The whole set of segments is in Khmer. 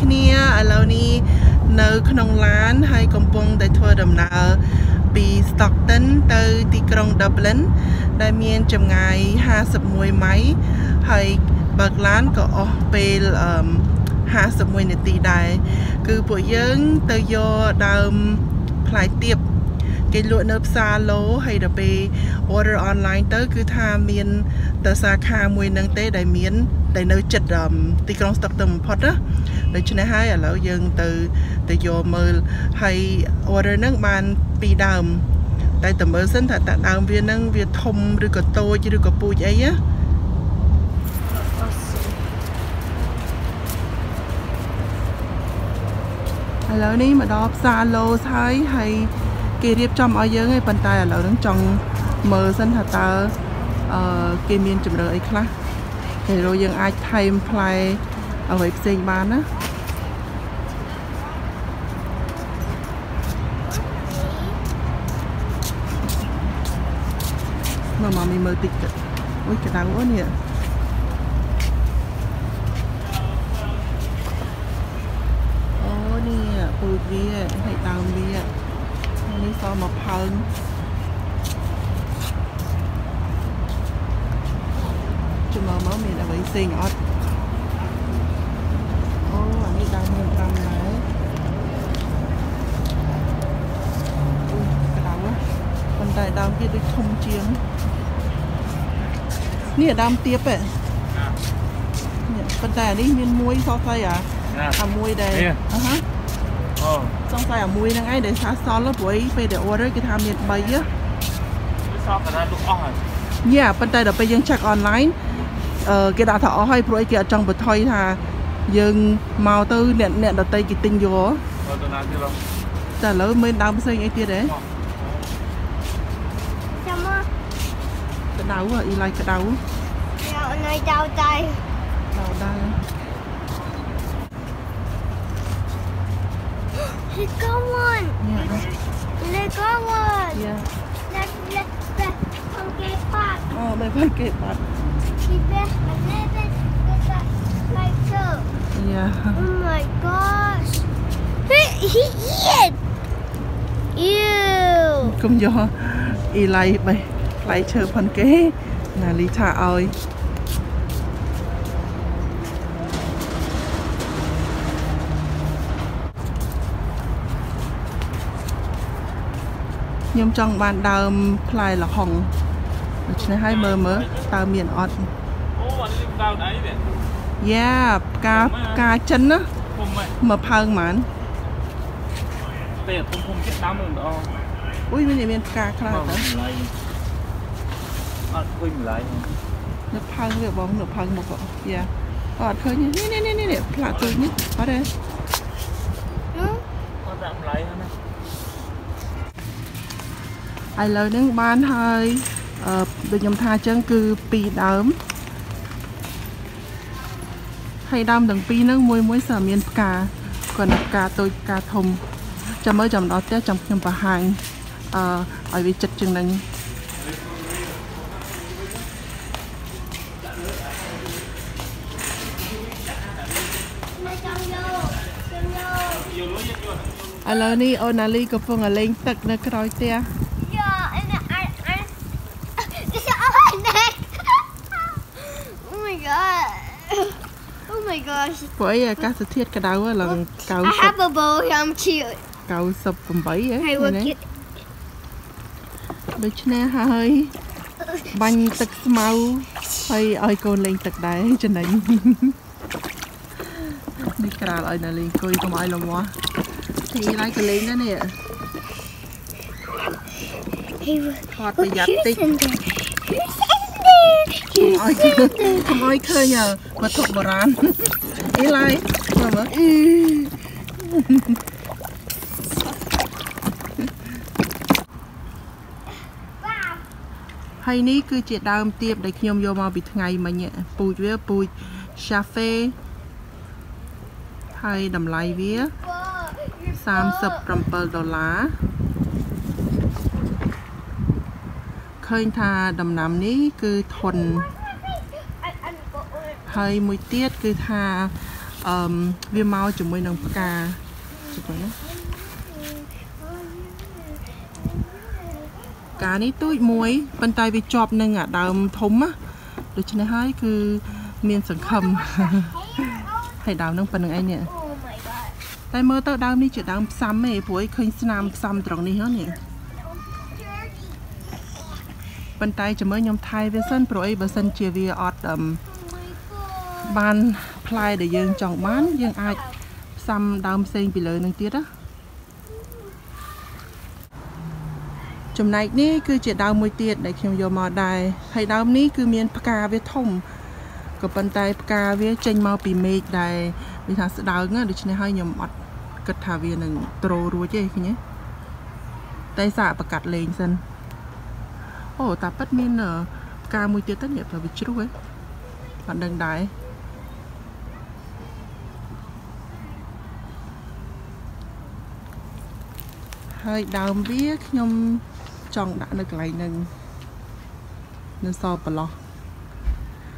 គ្នាឥឡូវនេះនៅក្នុងឡានហើយកំពុងតែធ្វើដំណើរពី Stockton ទៅទីក្រុង Dublin ដែលមានចម្ងាយ51 ម៉ៃល៍ហើយបើកឡានក៏អស់ពេល51 នាទីដែរគឺពួកយើងទៅយកដើមផ្លែទៀបគេលក់នៅផ្សារឡូហើយដល់ពេល order online ទៅគឺថាមានតែសាខាមួយនឹងទេដែលមានតែនៅចិត្តទីក្រុង Stockton បំផុតណាដូច្នេះហើយឥឡូវយើងទៅយកមើលហើយ order នឹងបាន2ដើមតែតើមើលសិនថាតើដើមវានឹងវាធំឬក៏តូចឬក៏ពូជអីណាឥឡូវនេះមកដល់ផ្សារឡូហើយគេរៀបចំឲ្យយើងហើយប៉ុន្តែឥឡូវហ្នឹងចង់មើលសិនថាតើគេមានជម្រើសអីខ្លះហើយយើងអាចថែមផ្លែអ្វីផ្សេងបានណាមកមីមើលតិចទៀតអូយកដៅអូនេះអូនេះពូជវាហើយដើមវានេះសមកផើងជំនួសមកមានអ្វីផ្សេងអត់អូអានេះដើមមាន5ដែរក្តៅប៉ុន្តែដើមវាដូចធំជាងនេះដើមទៀបនេះប៉ុន្តែអានេះមានមួយសស្អីអាមួយដែលសង្ស័យអាមួយហ្នឹងឯងដែលសាសល់ព្រោះពេលដែល order គេថាមាន3សល់តែលក់អស់ហើយយ៉ាប៉ុន្តែដល់ពេលយើង check online គេដាក់ថាអស់ហើយព្រោះគេអត់ចង់បន្ថយថាយើងមកទៅអ្នកដតីគេទិញយកតែឥឡូវមានដើមផ្សេងអីទៀតទេចាំមកក្តៅអ៊ីឡៃក្តៅនៅចៅតែដែរ Let's go one. Yeah. Let's go one. Yeah. Let's okay part. Oh, they like it, but. Like so. Yeah. Oh my gosh. He eat. Ew. Cũng do Eli bay lại chơi phần kế là lý thả ơi. Nhưng trong ban đơm play là hồng này hay mơ tao miền ọt yeah cá chân á mập hơn màn ui bên này miền cá khá là nó phăng việc bóng nó phăng một bọn yeah ọt khơi như nè lạ tôi nhất ở đây ai lời đến ban hơi được nhầm tha chân cứ pi đớm hay đâm đằng pi nó muối sờ miên cà còn cà tôi cà thùng cho mới chồng đó té trong nhầm bà hàng ở vì chật chừng này ai lời ní Onali có phương ở lên tật nó coi tia Oh my gosh. Bởi cá sấu thiết cái đầu là cào I have a bowl, I'm cute. Cào sụp cầm bẫy ấy. Hey, look it. Được nè hơi bánh tật màu hay ơi con lên tật đáy trên này. Đi cả lại nè lên coi không ai làm quá. Thì lại cái lên đó nè. Hot bị giặt tí. Không ai khơi nhờ mà thuộc bò rán ý lại mà mở hay ní cứ chỉ đam tiệp để nhôm vô màu bị ngày mà nhẹ pùi với pùi cà phê hay đầm lại vía $30 ឃើញថាដំណាំនេះគឺធន់ហើយមួយទៀតគឺថា វាមកជាមួយនឹងផ្កាជុំណាផ្កានេះទូចមួយប៉ុន្តែវាជាប់នឹងអាដើមធំណាដូច្នេះហើយគឺមានសង្ឃឹមហើយដើមនឹងប៉ុណ្្នឹងឯងនេះតែមើលទៅដើមនេះជាដើមផ្សំទេព្រោះឃើញស្នាមផ្សំត្រង់នេះហ្នឹងនេះប៉ុន្តែចាំមើលខ្ញុំថែវាសិនព្រោះអីបើសិនជាវាអត់បានផ្លែដែលយើងចង់បានយើងអាចផ្សំដើមផ្សេងពីលើនឹងទៀតណាចំណែកនេះគឺជាដើមមួយទៀតដែលខ្ញុំយកមកដែរហើយដើមនេះគឺមានផ្កាវាធំក៏ប៉ុន្តែផ្កាវាចេញមកពីមេឃដែលវាថាស្ដើងដូច្នេះហើយខ្ញុំអត់គិតថាវានឹងទ្ររួចទេឃើញទេតែសាកបកាត់លេងសិនអូតាប៉ិតមានផ្កាមួយទៀតទៅនេះវាជ្រុះហ៎អត់ដឹងដែរហើយដើមវាខ្ញុំចង់ដាក់នៅកន្លែងនឹងនៅសល់ប្រឡោះ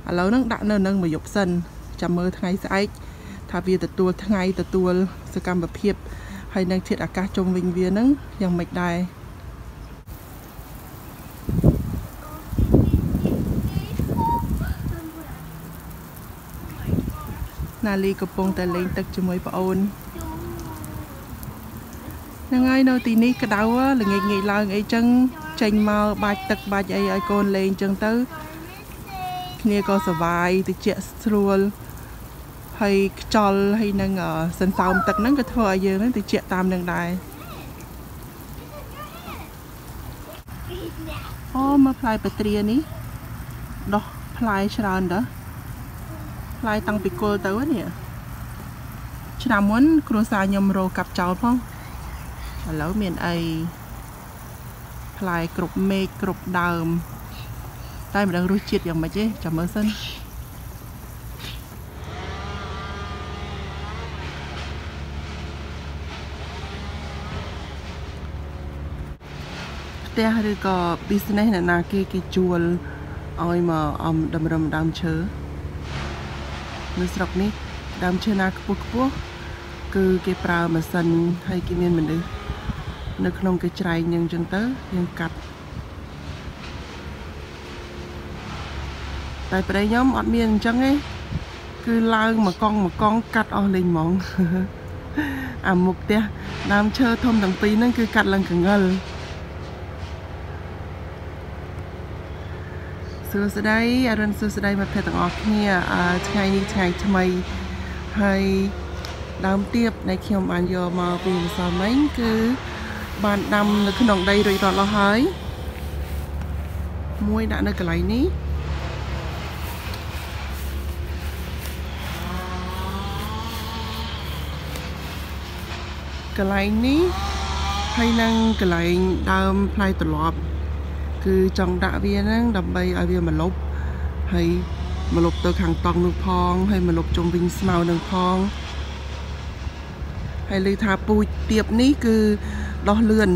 ឥឡូវហ្នឹងដាក់នៅនឹងមួយយប់សិនចាំមើលថ្ងៃស្អែកថាវាទទួលថ្ងៃទទួលសកម្មភាពហើយនឹងធាតុអាកាសជុំវិញវាហ្នឹងយ៉ាងម៉េចដែរណាលីកំពុងតែលេងទឹកជាមួយប្អូនហ្នឹងហើយនៅទីនេះក្តៅល្ងាចងាយឡើងអីចឹងចេញមកបាច់ទឹកបាច់អីឲ្យកូនលេងចឹងទៅគ្នាក៏សុបាយតិចស្រួលហើយខ្យល់ហើយនឹងសន្សើមទឹកហ្នឹងក៏ធ្វើឲ្យយើងហ្នឹងតិចតាមនឹងដែរអូមកផ្លែបត្រានេះដោះផ្លែច្រើនតើផ្លែតាំងពីគល់ទៅនេះឆ្នាំមុនគ្រួសារខ្ញុំរកកាប់ចោលផងឥឡូវមានអីផ្លែគ្រប់មេឃគ្រប់ដើមតែមិនដឹងរសជាតិយ៉ាងម៉េចទេចាំមើលសិនផ្ទះឬក៏ business អ្នកណាគេជួលឲ្យមកតម្រឹមដើមឈើនៅស្រុកនេះដើមឈើណាខ្ពស់គឺគេប្រើម៉ាស៊ីនហើយគេមានមនុស្សនៅក្នុងគេច្រែងយ៉ាងចឹងទៅយើងកាត់តែប្រេខ្ញុំអត់មានអញ្ចឹងទេគឺឡើងមកកង់កាត់អស់លេងហ្មងអាមុខផ្ទះដើមឈើធំទាំងពីរហ្នឹងគឺកាត់ឡើងកងឹលសួស្តីអរុនសួស្តីមិត្តភក្តិទាំងអស់គ្នាថ្ងៃនេះថ្ងៃថ្មីហើយដើមទៀបដែលខ្ញុំបានយកមកពីម្សិលមិញគឺបានដាំនៅក្នុងដីរួចរាល់អស់ហើយមួយដាក់នៅកន្លែងនេះកន្លែងនេះហើយនឹងកន្លែងដើមផ្លែត្រឡប់គឺចង់ដាក់វាហ្នឹងដើម្បីឲ្យវាមកលុបហើយមកលុបទៅខាងតង់នោះផងហើយមកលុបជុំវិញស្មៅនឹងផងហើយឮថាពូជទៀបនេះគឺដោះលឿន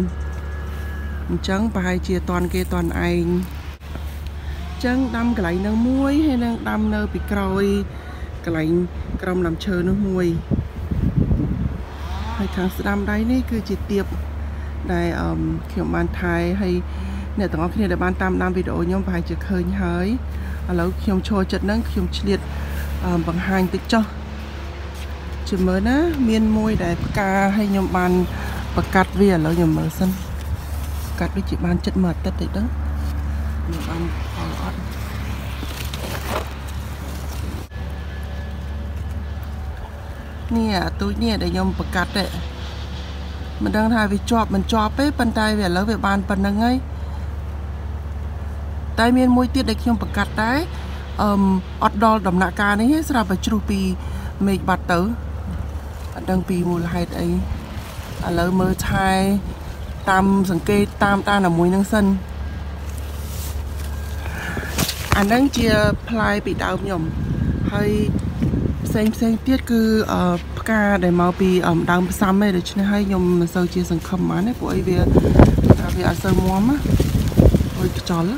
អញ្ចឹងប្រហែលជាតន់គេតន់ឯងអញ្ចឹងដាំកន្លែងនឹងមួយហើយនឹងដាំនៅពីក្រោយកន្លែងក្រោមដើមឈើនោះមួយហើយខាងស្ដាំដៃនេះគឺជាទៀបដែលខ្ញុំបានថែហើយអ្នកទាំងអស់គ្នាដែលបានតាមដានវីដេអូខ្ញុំប្រហែលជាឃើញហើយឥឡូវខ្ញុំចូលចិត្តហ្នឹងខ្ញុំឆ្លៀតបង្ហាញតិចចុះជួយមើលណាមានមួយដែលផ្កាហើយខ្ញុំបានបកាត់វាឥឡូវខ្ញុំមើលសិនកាត់ដូចជាបានចិត្តមួយអាទិត្យតិចទៅខ្ញុំបានផលអត់នេះទូចនេះដែលខ្ញុំបកាត់ទេមិនដឹងថាវាជាប់មិនជាប់ទេប៉ុន្តែវាឥឡូវវាបានប៉ុណ្្នឹងហើយតែមានមួយទៀតដែលខ្ញុំបកាត់ដែរអត់ដល់ដំណាក់កាលនេះទេស្រាប់តែជ្រុះពីមេឃបាត់ទៅអត់ដឹងពីមូលហេតុអីឥឡូវមើលឆាយតាមសង្កេតតាមណាមួយនឹងសិនអាហ្នឹងជាផ្លែពីដើមខ្ញុំហើយផ្សេងទៀតគឺផ្កាដែលមកពីដើមផ្សំឯងដូច្នេះហើយខ្ញុំមិនសូវជាសង្ឃឹមបានទេព្រោះអីវាអត់សូវមាំណាអុយខ្ចល់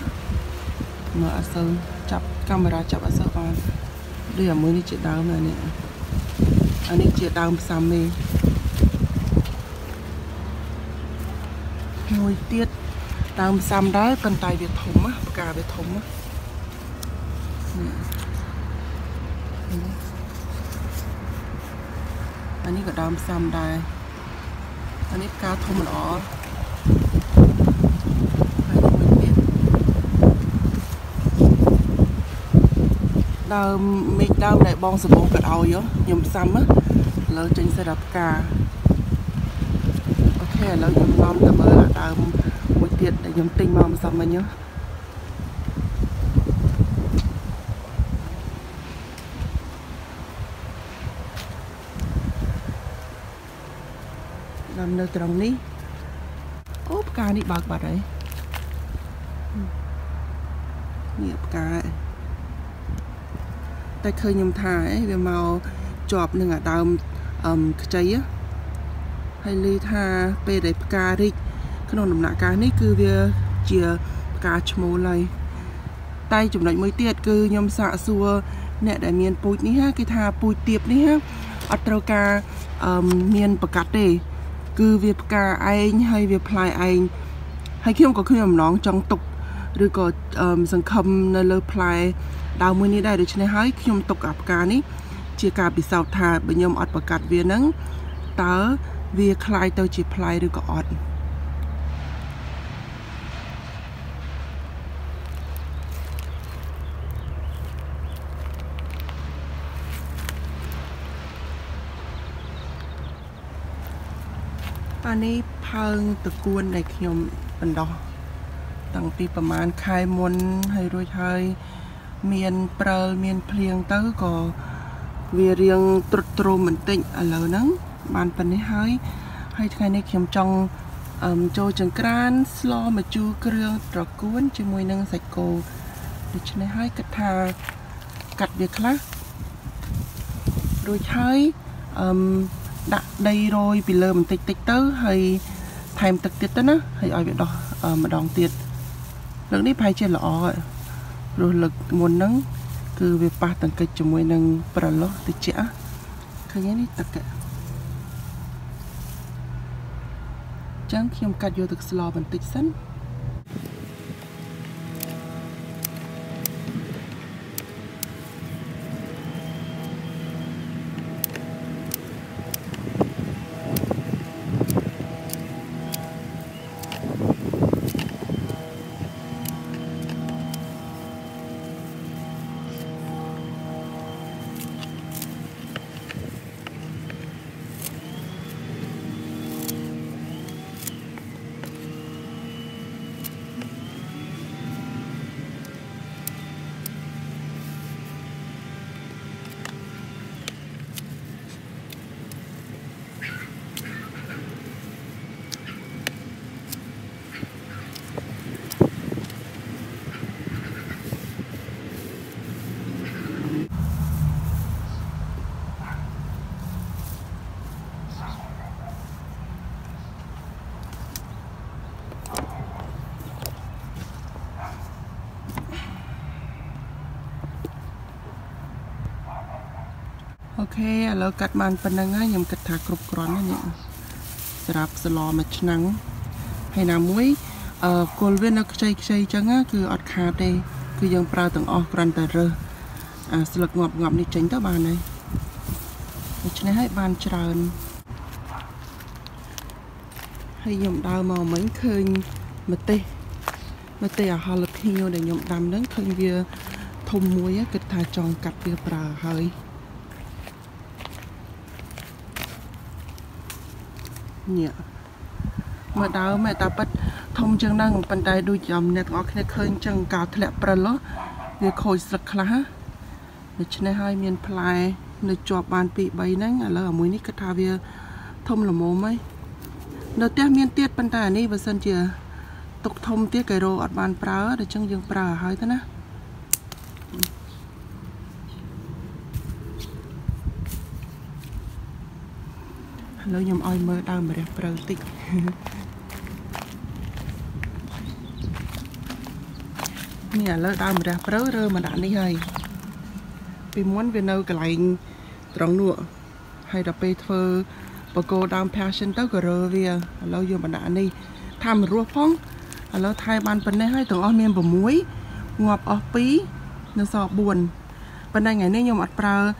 មើលអត់សូវចាប់កាមេរ៉ាចាប់អត់សូវបានដូចអាមួយនេះជាដើមណានេះ อันนี้ជាដើមផ្សាមេមួយទៀតដើមផ្សាំដែរប៉ុន្តែវាធំណាផ្កាវាធំណាอันนี้ก็ដើមផ្សាំដែរอันนี้ផ្កាធំល្អដើមមេឃដើមដែលបងសបងកាត់ឲ្យខ្ញុំផ្សាំណាលើចេញសេរផ្កាអូខេឥឡូវខ្ញុំនាំទៅមើលដើមមួយទៀតដែលខ្ញុំទិញមកម្សិលមិញដើមនៅត្រង់នេះអូផ្កានេះបើកបាត់ហើយនេះផ្កាតែឃើញខ្ញុំថាវាមកជាប់នឹងដើមខ្ចីហើយឮថាពេលដែលផ្ការីកក្នុងដំណាក់កាលនេះគឺវាជាផ្កាឈ្មោលហើយតែចំណុចមួយទៀតគឺខ្ញុំសាកសួរអ្នកដែលមានពូជនេះគេថាពូជទៀបនេះអត់ត្រូវការមានប្រកាសទេគឺវាផ្កាឯងហើយវាផ្លែឯងហើយខ្ញុំក៏ឃើញអំណងចង់ទុកឬក៏សង្ឃឹមនៅលើផ្លែដើមមួយនេះដែរដូច្នេះហើយខ្ញុំទុកអាផ្កានេះជាការពិសោធន៍ថាបើខ្ញុំអត់ប្រកាសវានឹងតើវាคล้ายទៅជាផ្លែឬក៏អត់អានេះផើងតកួនដែលខ្ញុំបណ្ដោះតាំងពីប្រហែលខែមុនហើយរួចហើយមានព្រើលមានភ្លៀងទៅក៏វារៀងត្រុតត្រោមបន្តិចឥឡូវហ្នឹងបានប៉ុណ្នេះហើយថ្ងៃនេះខ្ញុំចង់ចូលចង្ក្រានស្លម្ជូរគ្រឿងត្រកួនជាមួយនឹងសាច់គោដូច្នេះហើយគិតថាកាត់វាខ្លះរួចហើយដាក់ដីរយពីលើបន្តិចទៅហើយថែមទឹកទៀតទៅណាហើយឲ្យវាដោះម្ដងទៀតលើកនេះប្រហែលជាល្អព្រោះលើកមុនហ្នឹងគឺវាប៉ះតង្កិចជាមួយនឹងប្រឡោះតិចឃើញនេះទឹកចឹងខ្ញុំកាត់យកទឹកស្លបន្តិចសិនអូខេឥឡូវកាត់បានប៉ុណ្្នឹងហើយខ្ញុំគិតថាគ្រប់គ្រាន់ហើយនេះសម្រាប់ស្លមួយឆ្នាំងហើយណាមួយគល់វានៅខ្ចីចឹងគឺអត់ខាតទេគឺយើងប្រើទាំងអស់គ្រាន់តែរើសស្លឹកងាប់នេះចេញទៅបានហើយដូច្នេះហើយបានច្រើនហើយខ្ញុំដើរមកមិញឃើញម្ទេសអាហាឡាភីញ៉ូដែលខ្ញុំដាំហ្នឹងឃើញវាធំមួយគិតថាចង់កាត់វាប្រើហើយនេះមើលដើមតែប៉ិតធំជាងហ្នឹងប៉ុន្តែដូចអ្នកទាំងអស់គ្នាឃើញចឹងកាលធ្លាក់ព្រិលវាខូចស្លឹកខ្លះដូច្នេះហើយមានផ្លែនៅជាប់បាន2 3ហ្នឹងឥឡូវអាមួយនេះគាត់ថាវាធំល្មមហើយនៅផ្ទះមានទៀតប៉ុន្តែអានេះបើសិនជាទុកធំទៀតគេរោអត់បានប្រើដូច្នេះយើងប្រើឲ្យហើយទៅណាឥឡូវខ្ញុំឲ្យមើលដើមម្រះព្រៅតិចនេះឥឡូវដើមម្រះព្រៅរើមកដាក់នេះហើយពីមុនវានៅកន្លែងត្រង់នោះហ hay là pe thơ bà cô đam passion tới cái rồi vì lâu giờ bạn đã đi tham rùa phong lâu thay ban bên này hay từng ở miền bờ muối ngọt ở pí nó sọ buồn bên đây ngày nay nhom ăn prao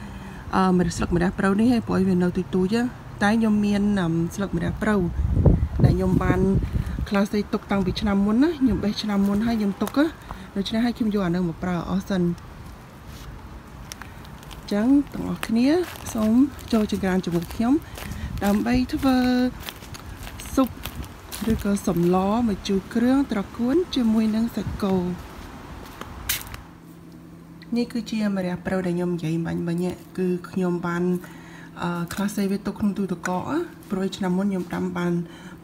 mình sực mình đã prao ní hay bội về nào tụi chứ tái nhom miền nằm sực mình đã prao đại nhom ban class này tục tăng bị chăm muốn á nhom bị chăm muốn hay nhom tục á rồi cho nên hay kim vô ăn được một prao ở sân chẳng từng ở kia sống cho trường gan cho một nhóm đam bay thưa vợ sụp rồi có sầm ló mà chú kêu trà cuốn cho mùi nâng sạch cầuนี่คือเชียร์มาเรียบเราได้ยมใหญ่บันบันเนี่ยคือยมบันคลาสเซเวตกลงตัวตะกอโปรยชนะมุนยมดำบัน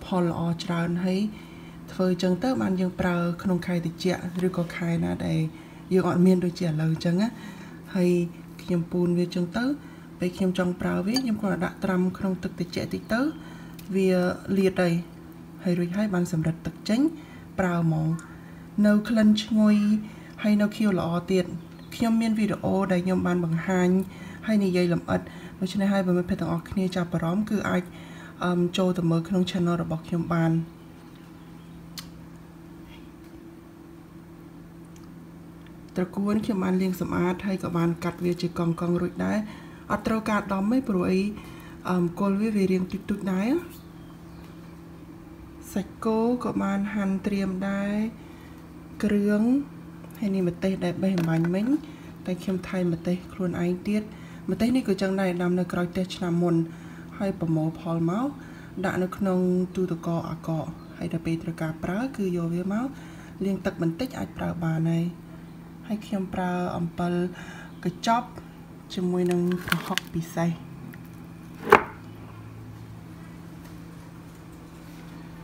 พอลอจรานให้เธอจังเตอร์บันยังเปล่าขนมไข่ติเจาะหรือก็ไข่นะได้ยังอ่อนเมียนโดยเจาะเลยจังอ่ะให้ยมปูนเวจังเตอร์ไปยมจังเปล่าเวยมก็ดักตรำขนมตึกติเจาะติเตอร์เวียเลียดได้ให้รู้ให้บันสำเร็จตึกจังเปล่ามองเนื้อคลันชงวยให้เนื้อเคี้ยวหล่อเตียนខ្ញុំមានវីដេអូដែលខ្ញុំបានបង្ហាញហើយនិយាយលម្អិតដូច្នេះហើយបើមិត្តភក្តិទាំងអស់គ្នាចាប់អារម្មណ៍គឺអាចចូលទៅមើលក្នុង channel របស់ខ្ញុំបានត្រកួនខ្ញុំបានលាងសម្អាតហើយក៏បានកាត់វាជាកង់ៗរួចដែរអត់ត្រូវការដំទេព្រោះអីគល់វារាងតិចៗដែរសាច់គោក៏បានហាន់ត្រៀមដែរគ្រឿងហើយនេះម្ទេសដែលបេះអំបញ្ញមិញតែខ្ញុំថែមម្ទេសខ្លួនឯងទៀតម្ទេសនេះក៏ចឹងដែរដាំនៅក្រោយផ្ទះឆ្នាំមុនហើយប្រមូលផលមកដាក់នៅក្នុងទូទឹកកកអាកកហើយដល់ពេលត្រូវការប្រើគឺយកវាមកលាងទឹកបន្តិចអាចប្រើបានហើយខ្ញុំប្រើអំបិលកញ្ចប់ជាមួយនឹងប្រហុកពិសេស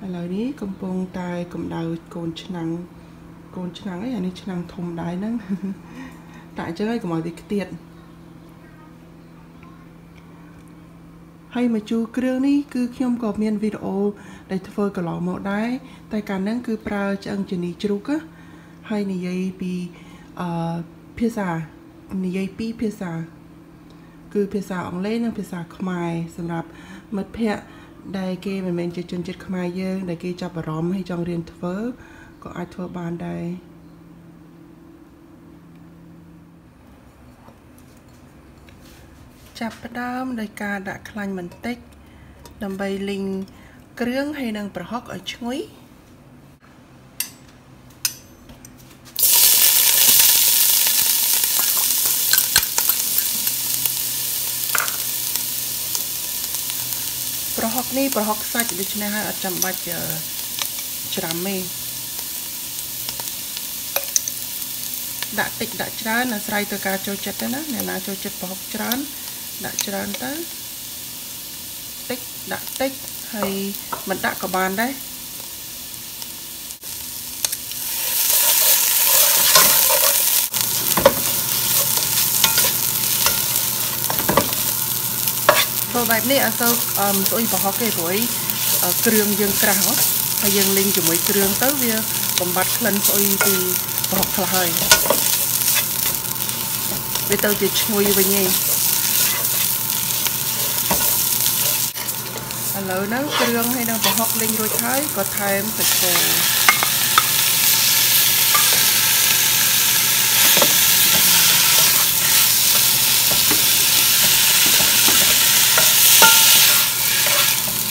ឥឡូវនេះកំពុងតែកម្ដៅកូនឆ្នាំងអីអានេះឆ្នាំងធំដែរហ្នឹងតែអញ្ចឹងហើយកុំឲ្យវាខ្ទាតហើយមកជូរគ្រឿងនេះគឺខ្ញុំក៏មានវីដេអូដែលធ្វើកន្លងមកដែរតែកាលហ្នឹងគឺប្រើឆ្អឹងជំនីជ្រូកហើយនិយាយពីភាសានិយាយពីភាសាគឺភាសាអង់គ្លេសនិងភាសាខ្មែរសម្រាប់មិត្តភ័ក្តិដែលគេមិនមែនជាជនជាតិខ្មែរយើងដែលគេចាប់អារម្មណ៍ហើយចង់រៀនធ្វើក៏អាចធ្វើបានដែរចាប់ផ្ដើមដោយការដាក់ខ្លាញ់បន្តិចដើម្បីលីងគ្រឿងហើយនឹងប្រហុកឲ្យឈ្ងុយប្រហុកនេះប្រហុកសាច់ដូច្នេះហើយអត់ចាំបាច់ច្រាំទេដាក់តិចដាក់ច្រើនអាស្រ័យទៅការចូលចិត្តទៅណាអ្នកណាចូលចិត្តប្រហុកច្រើនដាក់ច្រើនទៅតិចដាក់តិចហើយមិនដាក់ក៏បានដែរធ្វើបែបនេះអត់សូវស្អុយប្រហុកទេព្រោះគ្រឿងយើងក្រាស់ហើយយើងលីងជាមួយគ្រឿងទៅវាបំបត្តិក្លិនស្អុយពីប្រហុកខ្លះហើយវាទៅជាឈ្ងុយវិញឯងឥឡូវហ្នឹងគ្រឿងហើយនឹងប្រហុកលីងរួចហើយក៏ថែមសាច់គោ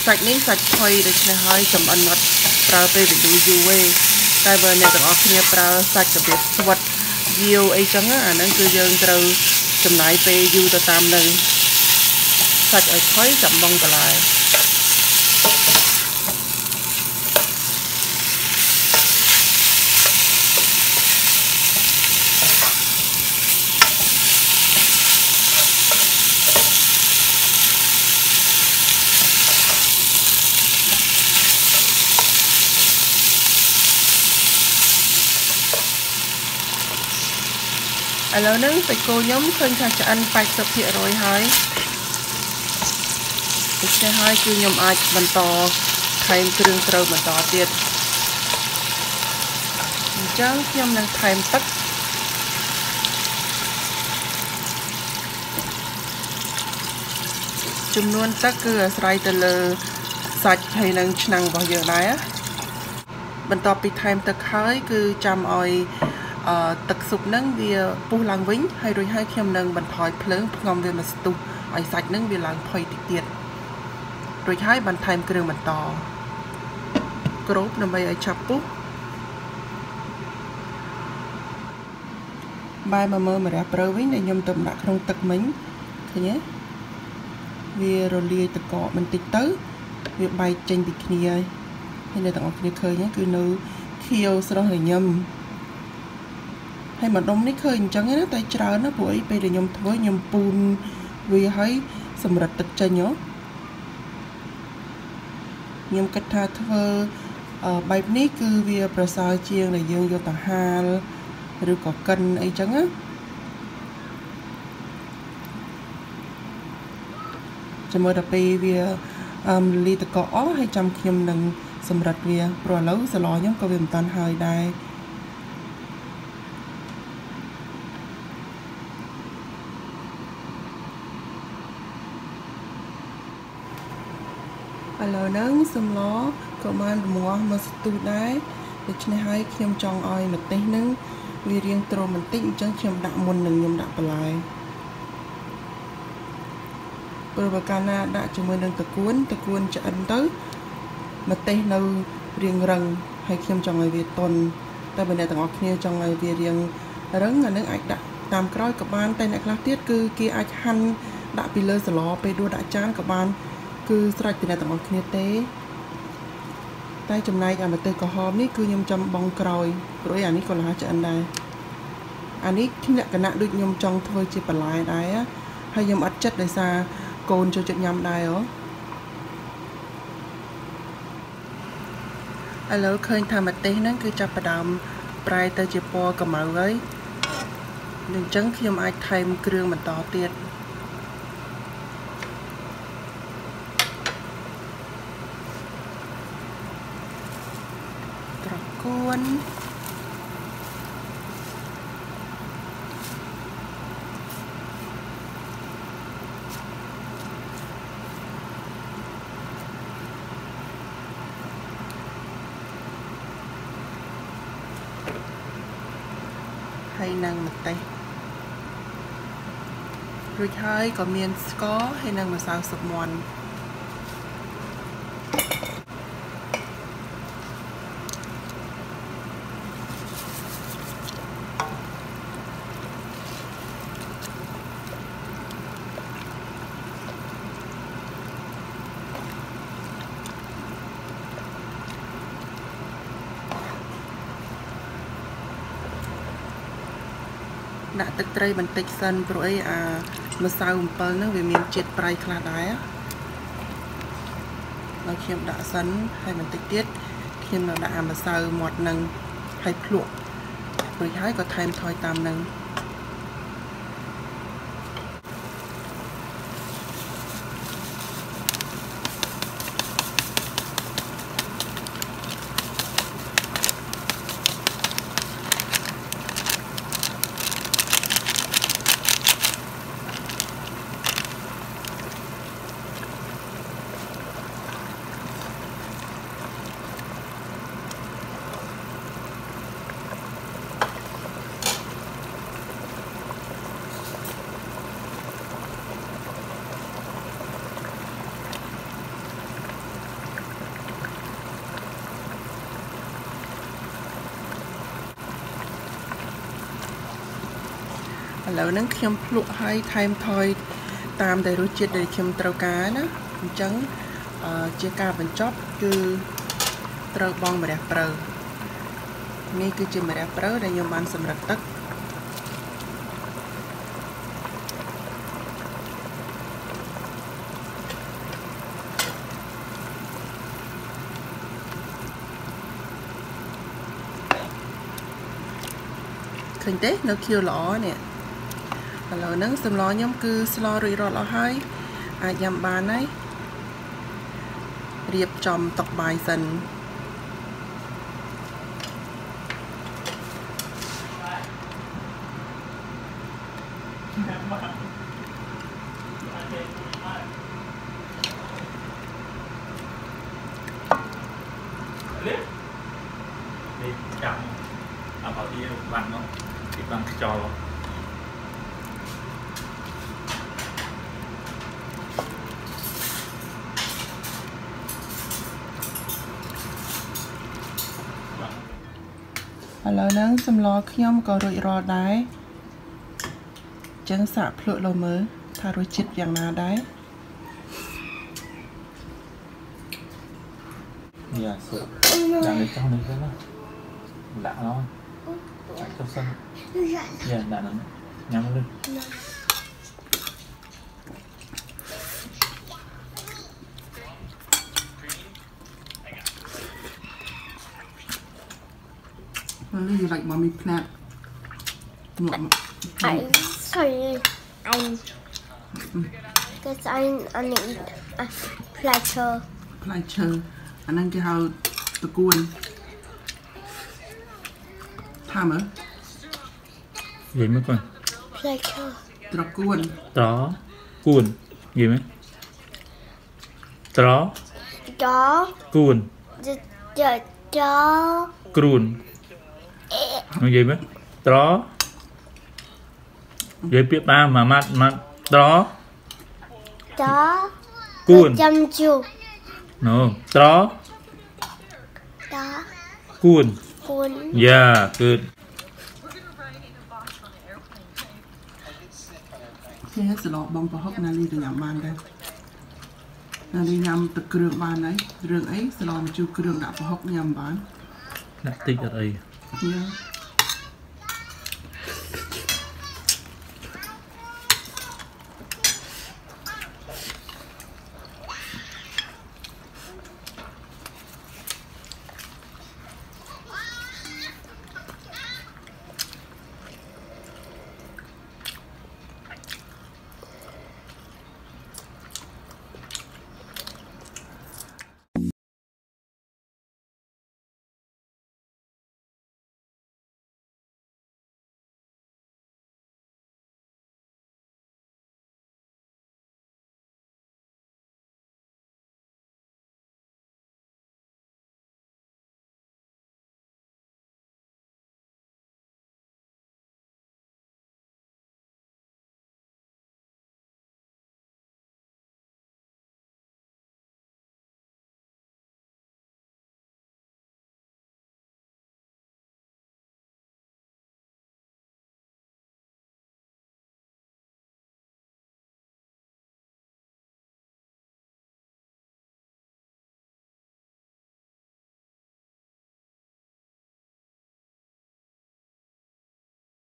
សាច់នេះសាច់ផុយដូច្នេះហើយចំអិនអត់ប្រើពេលវេលាយូរទេតែបើអ្នកទាំងអស់គ្នាប្រើសាច់របៀបស្វិតយាវអីចឹងអាហ្នឹងគឺយើងត្រូវចំណាយពេលយូរទៅតាមនឹងសាច់ឲ្យផុយចាំបងបន្លែ ឥឡូវហ្នឹងសាច់គោខ្ញុំឃើញថាឆ្អិន 80% ហើយដូច្នេះហើយគឺខ្ញុំអាចបន្តថែមគ្រឿងត្រូវបន្តទៀតអញ្ចឹងខ្ញុំនឹងថែមទឹកជ ចំនួនទឹកគឺអាស្រ័យទៅលើសាច់ហើយនឹងឆ្នាំងរបស់យើងដែរបន្ទាប់ពីថែមទឹកហើយគឺចាំឲ្យទឹកស៊ុបហ្នឹងវាពុះឡើងវិញហើយរួចហើយខ្ញុំនឹងបន្ថយភ្លើងផ្ងំវាមកស្ទុះឲ្យសាច់ហ្នឹងវាឡើងផុយតិចទៀតរួចហើយបន្ថែមគ្រឿងបន្តគ្របដើម្បីឲ្យឆាប់ពុះបាយមកមើលម្រះព្រៅវិញដែលខ្ញុំទៅដាក់ក្នុងទឹកមិញឃើញទេវារលាយទឹកកកបន្តិចទៅវាបែកចេញពីគ្នាហើយអ្នកទាំងអស់គ្នាឃើញគឺនៅខៀវស្រស់រញឹមហើយម្ដុំនេះឃើញអញ្ចឹងណាតែច្រើនណាព្រោះអីពេលដែលខ្ញុំធ្វើខ្ញុំពូនវាឲ្យសម្រិតទឹកចេញខ្ញុំគិតថាធ្វើបែបនេះគឺវាប្រសើរជាងដែលយើងយកទៅហាលឬក៏កិនអីចឹងណាចាំមើលដល់ពេលវាលីតកអស់ហើយចាំខ្ញុំនឹងសម្រិតវាព្រោះឥឡូវសឡខ្ញុំក៏វាមិនតាន់ហើយដែរឥឡូវហ្នឹងសម្លក៏បានរមាស់មកស្ទុះដែរដូច្នេះហើយខ្ញុំចង់ឲ្យម្ទេសហ្នឹងវារៀងទ្រមបន្តិចអញ្ចឹងខ្ញុំដាក់មុននឹងខ្ញុំដាក់បន្លែព្រោះបើកាលណាដាក់ជាមួយនឹងតកួនឆ្អិនទៅម្ទេសនៅរៀងរឹងហើយខ្ញុំចង់ឲ្យវាទន់តែបើអ្នកទាំងអស់គ្នាចង់ឲ្យវារៀងរឹងអានឹងអាចដាក់តាមក្រោយក៏បានតែអ្នកខ្លះទៀតគឺគេអាចហាន់ដាក់ពីលើសឡពេលដួសដាក់ចានក៏បានគឺស្រេចពីអ្នកទាំងអស់គ្នាទេតែចំណែកអាម្ទេសក្រហមនេះគឺខ្ញុំចាំបងក្រោយព្រោះអានេះក៏លះឆ្អិនដែរអានេះលក្ខណៈដូចខ្ញុំចង់ធ្វើជាបន្លែដែរហើយខ្ញុំអត់ចិត្តដោយសារកូនចូលចិត្តញ៉ាំដែរឥឡូវឃើញថាម្ទេសហ្នឹងគឺចាប់ផ្ដើមប្រែទៅជាពណ៌ខ្មៅហើយអញ្ចឹងខ្ញុំអាចថែមគ្រឿងបន្តទៀតត្រកួនហើយនឹងម្ទេសរួចហើយក៏មានស្ករហើយនឹងម្សៅស៊ុបមាន់ដាក់ទឹកត្រីបន្តិចសិនព្រោះអីម្សៅអំពិលហ្នឹងវាមានជាតិប្រៃខ្លះដែរហើយខ្ញុំដាក់សិនហើយបន្តិចទៀតខ្ញុំនឹងដាក់ម្សៅមាត់ហ្នឹងហើយភ្លក់រួចហើយក៏ថែមថយតាមហ្នឹងឥឡូវហ្នឹងខ្ញុំភ្លក់ឲ្យថែមថយតាមតែរសជាតិដែលខ្ញុំត្រូវការណាអញ្ចឹងជាការបញ្ចប់គឺត្រូវបង់ម្រះព្រៅនេះគឺជាម្រះព្រៅដែលខ្ញុំបានសម្រិតទឹកឃើញទេនៅខៀវល្អនេះឥឡូវហ្នឹងសម្លខ្ញុំគឺស្លរួចរាល់អស់ហើយអាចញ៉ាំបានហើយរៀបចំតុបាយសិន đi chậm bảo đi bằng không thì bằng trò Hello nắng xâm lo khiêm có rồi rò đáy chân xạ phlộ lô mớ thà rồi chít dạng nào đấy dạ sữa đang lấy trong này thế đó đã nó trong sân dạ đã nó nhắm lên Really, you like mommy plant? I'm sorry. Because I need a platter. Platter. And then cái hào tờ cuốn. Tham á? gì mới con Platter. Tờ cuốn. đó cuốn gì mấy đó Đó. cuốn Đó. cuốn nó gì mấy đó vậy biết ba mà mặt đó Đó. cuốn Chăm chú. no đó Đó. cuốn Cuốn. yeah good Thế hết sự lọ bông vào hốc Nali từ nhắm bàn đây. Nali nhắm từ trường bàn ấy. Trường ấy sự lọ mà chú trường đã vào hốc nhắm bàn. đã tích ở đây Yeah.